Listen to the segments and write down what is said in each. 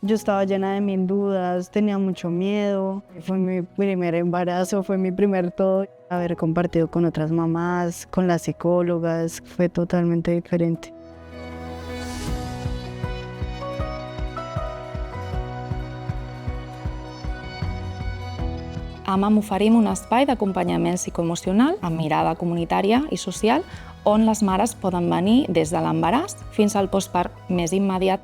Yo estaba llena de mil dudas, tenía mucho miedo. Fue mi primer embarazo, fue mi primer todo. Haber compartido con otras mamás, con las psicólogas, fue totalmente diferente. A MAM oferim un espai d'acompanyament psicoemocional amb mirada comunitària i social on les mares poden venir des de l'embaràs fins al postpart més immediat.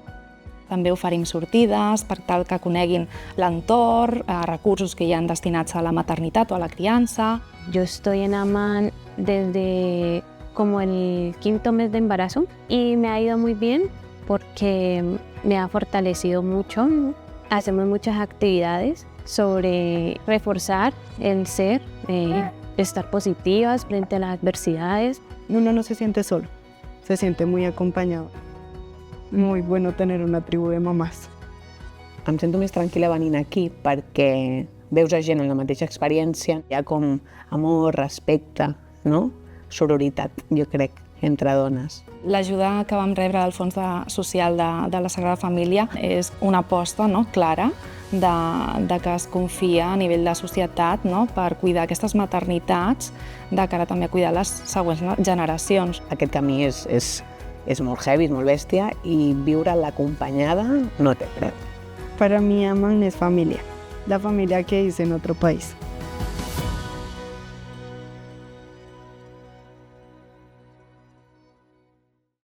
També oferim sortides per tal que coneguin l'entorn, recursos que hi han destinats a la maternitat o a la criança. Yo estoy en AMAN desde como el 5º mes de embarazo y me ha ido muy bien porque me ha fortalecido mucho. Hacemos muchas actividades sobre reforzar el ser, estar positivas frente a las adversidades. Uno no se siente solo, se siente muy acompañado. Muy bueno tener una tribu de mamás. Em sento més tranquil·la venint aquí perquè veus a gent amb la mateixa experiència. Hi ha com amor, respecte, no? Sororitat, jo crec, entre dones. L'ajuda que vam rebre del Fons Social de la Sagrada Família és una aposta clara de que es confia a nivell de societat per cuidar aquestes maternitats de cara també a cuidar les següents generacions. Aquest camí és molt heavy, és molt bèstia i viure l'acompanyada no té preu. Para mí AMAN es familia, la familia que hice en otro país.